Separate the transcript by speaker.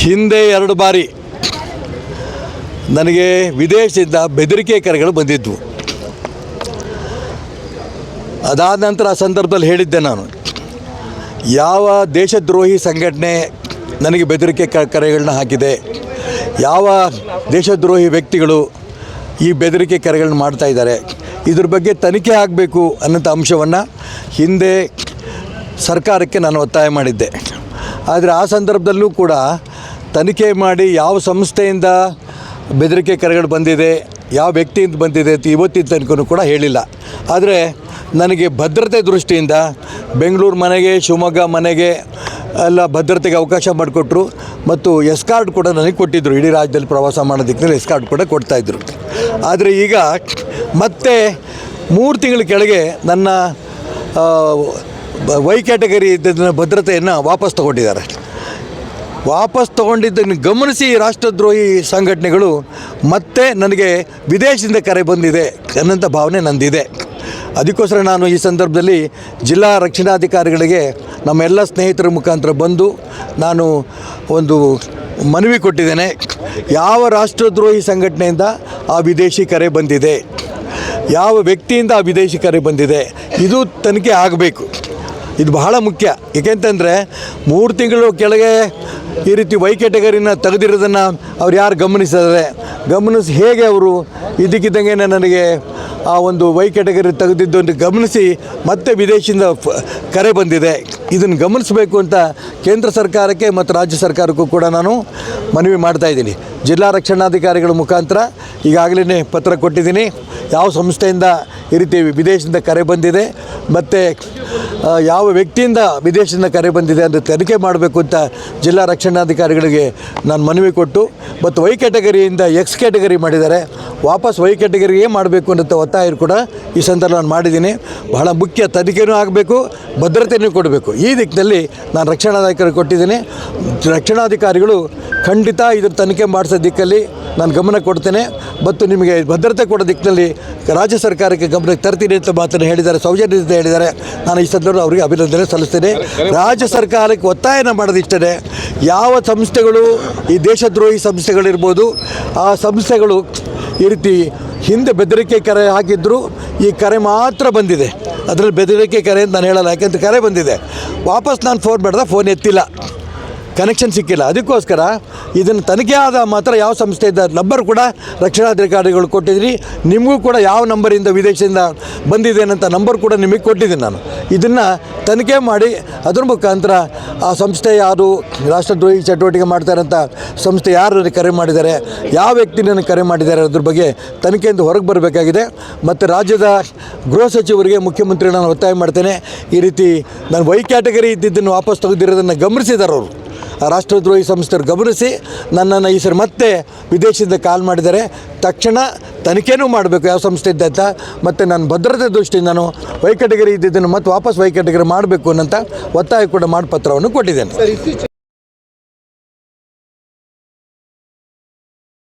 Speaker 1: ಹಿಂದೆ 2 ಬಾರಿ ನನಗೆ ವಿದೇಶದಿಂದ ಬೆದರಿಕೆ ಕರೆಗಳು ಬಂದಿದ್ವು. ಅದಾದ ನಂತರ ಆ ಸಂದರ್ಭದಲ್ಲಿ ಹೇಳಿದ್ದೆ ನಾನು, ಯಾವ ದೇಶದ್ರೋಹಿ ಸಂಘಟನೆ ನನಗೆ ಬೆದರಿಕೆ ಕರೆಗಳನ್ನ ಹಾಕಿದೆ, ಯಾವ ದೇಶದ್ರೋಹಿ ವ್ಯಕ್ತಿಗಳು ಈ ಬೆದರಿಕೆ ಕರೆಗಳನ್ನ ಮಾಡ್ತಾಯಿದ್ದಾರೆ, ಇದ್ರ ಬಗ್ಗೆ ತನಿಖೆ ಆಗಬೇಕು ಅನ್ನೋಂಥ ಅಂಶವನ್ನು ಹಿಂದೆ ಸರ್ಕಾರಕ್ಕೆ ನಾನು ಒತ್ತಾಯ ಮಾಡಿದ್ದೆ. ಆದರೆ ಆ ಸಂದರ್ಭದಲ್ಲೂ ಕೂಡ ತನಿಖೆ ಮಾಡಿ ಯಾವ ಸಂಸ್ಥೆಯಿಂದ ಬೆದರಿಕೆ ಕರೆಗಳು ಬಂದಿದೆ, ಯಾವ ವ್ಯಕ್ತಿಯಿಂದ ಬಂದಿದೆ ಅಂತ ಇವತ್ತಿನ ತನಕನೂ ಕೂಡ ಹೇಳಿಲ್ಲ. ಆದರೆ ನನಗೆ ಭದ್ರತೆ ದೃಷ್ಟಿಯಿಂದ ಬೆಂಗಳೂರು ಮನೆಗೆ, ಶಿವಮೊಗ್ಗ ಮನೆಗೆ ಎಲ್ಲ ಭದ್ರತೆಗೆ ಅವಕಾಶ ಮಾಡಿಕೊಟ್ರು ಮತ್ತು ಎಸ್ಕಾರ್ಟ್ ಕೂಡ ನನಗೆ ಕೊಟ್ಟಿದ್ದರು. ಇಡೀ ರಾಜ್ಯದಲ್ಲಿ ಪ್ರವಾಸ ಮಾಡೋದಕ್ಕೆ ಎಸ್ಕಾರ್ಟ್ ಕೂಡ ಕೊಡ್ತಾಯಿದ್ರು. ಆದರೆ ಈಗ ಮತ್ತೆ 3 ತಿಂಗಳ ಕೆಳಗೆ ನನ್ನ ವೈ ಕ್ಯಾಟಗರಿ ಇದ್ದ ಭದ್ರತೆಯನ್ನು ವಾಪಸ್ ತಗೊಂಡಿದ್ದಾರೆ. ವಾಪಸ್ ತಗೊಂಡಿದ್ದನ್ನು ಗಮನಿಸಿ ರಾಷ್ಟ್ರದ್ರೋಹಿ ಸಂಘಟನೆಗಳು ಮತ್ತೆ ನನಗೆ ವಿದೇಶದಿಂದ ಕರೆ ಬಂದಿದೆ ಅನ್ನೋಂಥ ಭಾವನೆ ನಂದಿದೆ. ಅದಕ್ಕೋಸ್ಕರ ನಾನು ಈ ಸಂದರ್ಭದಲ್ಲಿ ಜಿಲ್ಲಾ ರಕ್ಷಣಾಧಿಕಾರಿಗಳಿಗೆ ನಮ್ಮೆಲ್ಲ ಸ್ನೇಹಿತರ ಮುಖಾಂತರ ಬಂದು ನಾನು ಒಂದು ಮನವಿ ಕೊಟ್ಟಿದ್ದೇನೆ. ಯಾವ ರಾಷ್ಟ್ರದ್ರೋಹಿ ಸಂಘಟನೆಯಿಂದ ಆ ವಿದೇಶಿ ಕರೆ ಬಂದಿದೆ, ಯಾವ ವ್ಯಕ್ತಿಯಿಂದ ಆ ವಿದೇಶಿ ಕರೆ ಬಂದಿದೆ, ಇದು ತನಿಖೆ ಆಗಬೇಕು. ಇದು ಬಹಳ ಮುಖ್ಯ. ಏಕೆಂತಂದರೆ 3 ತಿಂಗಳು ಕೆಳಗೆ ಈ ರೀತಿ ವೈ ಕ್ಯಾಟಗರಿನ ತೆಗೆದಿರೋದನ್ನು ಅವ್ರು ಯಾರು ಗಮನಿಸಿ ಹೇಗೆ ಅವರು ಇದಕ್ಕಿದ್ದಂಗೆ ನನಗೆ ಆ ಒಂದು ವೈ ಕ್ಯಾಟಗರಿ ತೆಗೆದಿದ್ದು ಗಮನಿಸಿ ಮತ್ತೆ ವಿದೇಶದಿಂದ ಕರೆ ಬಂದಿದೆ. ಇದನ್ನು ಗಮನಿಸಬೇಕು ಅಂತ ಕೇಂದ್ರ ಸರ್ಕಾರಕ್ಕೆ ಮತ್ತು ರಾಜ್ಯ ಸರ್ಕಾರಕ್ಕೂ ಕೂಡ ನಾನು ಮನವಿ ಮಾಡ್ತಾಯಿದ್ದೀನಿ. ಜಿಲ್ಲಾ ರಕ್ಷಣಾಧಿಕಾರಿಗಳ ಮುಖಾಂತರ ಈಗಾಗಲೇ ಪತ್ರ ಕೊಟ್ಟಿದ್ದೀನಿ. ಯಾವ ಸಂಸ್ಥೆಯಿಂದ ಈ ರೀತಿ ವಿದೇಶದಿಂದ ಕರೆ ಬಂದಿದೆ ಮತ್ತು ಯಾವ ವ್ಯಕ್ತಿಯಿಂದ ವಿದೇಶದಿಂದ ಕರೆ ಬಂದಿದೆ ಅಂತ ತನಿಖೆ ಮಾಡಬೇಕು ಅಂತ ಜಿಲ್ಲಾ ರಕ್ಷಣಾಧಿಕಾರಿಗಳಿಗೆ ನಾನು ಮನವಿ ಕೊಟ್ಟು, ಮತ್ತು ವೈ ಕ್ಯಾಟಗರಿಯಿಂದ ಎಕ್ಸ್ ಕ್ಯಾಟಗರಿ ಮಾಡಿದ್ದಾರೆ, ವಾಪಸ್ ವೈ ಕ್ಯಾಟಗರಿಗೆ ಮಾಡಬೇಕು ಅನ್ನೋ ಒತ್ತಾಯ ಕೂಡ ಈ ಸಂದರ್ಭ ನಾನು ಮಾಡಿದ್ದೀನಿ. ಬಹಳ ಮುಖ್ಯ, ತನಿಖೆನೂ ಆಗಬೇಕು, ಭದ್ರತೆಯೂ ಕೊಡಬೇಕು. ಈ ದಿಕ್ಕಿನಲ್ಲಿ ನಾನು ರಕ್ಷಣಾಧಿಕಾರಿ ಕೊಟ್ಟಿದ್ದೀನಿ. ರಕ್ಷಣಾಧಿಕಾರಿಗಳು ಖಂಡಿತ ಇದ್ರ ತನಿಖೆ ಮಾಡಿಸೋ ದಿಕ್ಕಲ್ಲಿ ನಾನು ಗಮನ ಕೊಡ್ತೇನೆ ಮತ್ತು ನಿಮಗೆ ಭದ್ರತೆ ಕೊಡೋ ದಿಕ್ಕಿನಲ್ಲಿ ರಾಜ್ಯ ಸರ್ಕಾರಕ್ಕೆ ಗಮನಕ್ಕೆ ತರ್ತೀನಿ ಅಂತ ಮಾತನ್ನು ಹೇಳಿದ್ದಾರೆ, ಸೌಜನ್ಯದಿಂದ ಹೇಳಿದ್ದಾರೆ. ನಾನು ಈ ಸಂದರ್ಭ ಅವರಿಗೆ ಅಭಿನಂದನೆ ಸಲ್ಲಿಸ್ತೇನೆ. ರಾಜ್ಯ ಸರ್ಕಾರಕ್ಕೆ ಒತ್ತಾಯನ ಮಾಡೋದಿಷ್ಟೇ, ಯಾವ ಸಂಸ್ಥೆಗಳು ಈ ದೇಶದ್ರೋಹಿ ಸಂಸ್ಥೆಗಳಿರ್ಬೋದು, ಆ ಸಂಸ್ಥೆಗಳು ಈ ರೀತಿ ಹಿಂದೆ ಬೆದರಿಕೆ ಕರೆ ಹಾಕಿದ್ರು, ಈ ಕರೆ ಮಾತ್ರ ಬಂದಿದೆ. ಅದರಲ್ಲಿ ಬೆದರಿಕೆ ಕರೆ ಅಂತ ನಾನು ಹೇಳಲ್ಲ, ಯಾಕೆಂತ ಕರೆ ಬಂದಿದೆ. ವಾಪಸ್ ನಾನು ಫೋನ್ ಮಾಡಿದೆ, ಫೋನ್ ಎತ್ತಿಲ್ಲ, ಕನೆಕ್ಷನ್ ಸಿಕ್ಕಿಲ್ಲ. ಅದಕ್ಕೋಸ್ಕರ ಇದನ್ನು ತನಿಖೆ ಆದ ಮಾತ್ರ ಯಾವ ಸಂಸ್ಥೆಯಿಂದ ನಂಬರ್ ಕೂಡ ರಕ್ಷಣಾಧಿಕಾರಿಗಳು ಕೊಟ್ಟಿದ್ದೀನಿ. ನಿಮಗೂ ಕೂಡ ಯಾವ ನಂಬರಿಂದ ವಿದೇಶದಿಂದ ಬಂದಿದೆ ಅನ್ನೋಂಥ ನಂಬರ್ ಕೂಡ ನಿಮಗೆ ಕೊಟ್ಟಿದ್ದೀನಿ ನಾನು. ಇದನ್ನು ತನಿಖೆ ಮಾಡಿ ಅದ್ರ ಮುಖಾಂತರ ಆ ಸಂಸ್ಥೆ ಯಾರು ರಾಷ್ಟ್ರದ್ರೋಹಿ ಚಟುವಟಿಕೆ ಮಾಡ್ತಾರಂಥ ಸಂಸ್ಥೆ ಯಾರು ಕರೆ ಮಾಡಿದ್ದಾರೆ, ಯಾವ ವ್ಯಕ್ತಿ ನನಗೆ ಕರೆ ಮಾಡಿದ್ದಾರೆ ಅದ್ರ ಬಗ್ಗೆ ತನಿಖೆಯಿಂದ ಹೊರಗೆ ಬರಬೇಕಾಗಿದೆ. ಮತ್ತು ರಾಜ್ಯದ ಗೃಹ ಸಚಿವರಿಗೆ, ಮುಖ್ಯಮಂತ್ರಿ ನಾನು ಒತ್ತಾಯ ಮಾಡ್ತೇನೆ, ಈ ರೀತಿ ನಾನು ವೈ ಕ್ಯಾಟಗರಿ ಇದ್ದಿದ್ದನ್ನು ವಾಪಸ್ ತೆಗೆದಿರೋದನ್ನು ಗಮನಿಸಿದ್ದಾರೆ ಅವರು, ರಾಷ್ಟ್ರದ್ರೋಹಿ ಸಂಸ್ಥೆಯವರು ಗಮನಿಸಿ ನನ್ನನ್ನು ಈ ಸರಿ ಮತ್ತೆ ವಿದೇಶದಿಂದ ಕಾಲ್ ಮಾಡಿದ್ದಾರೆ. ತಕ್ಷಣ ತನಿಖೆನೂ ಮಾಡಬೇಕು ಯಾವ ಸಂಸ್ಥೆ ಇದ್ದ ಅಂತ. ಮತ್ತು ನಾನು ಭದ್ರತೆ ದೃಷ್ಟಿಯಿಂದ ನಾನು ವೈ ಕ್ಯಾಟಗರಿ ಇದ್ದಿದ್ದನ್ನು ಮತ್ತು ವಾಪಸ್ ವೈ ಕ್ಯಾಟಗರಿ ಮಾಡಬೇಕು ಅನ್ನೋಂಥ ಒತ್ತಾಯ ಕೂಡ ಮಾಡಿ ಪತ್ರವನ್ನು ಕೊಟ್ಟಿದ್ದೇನೆ.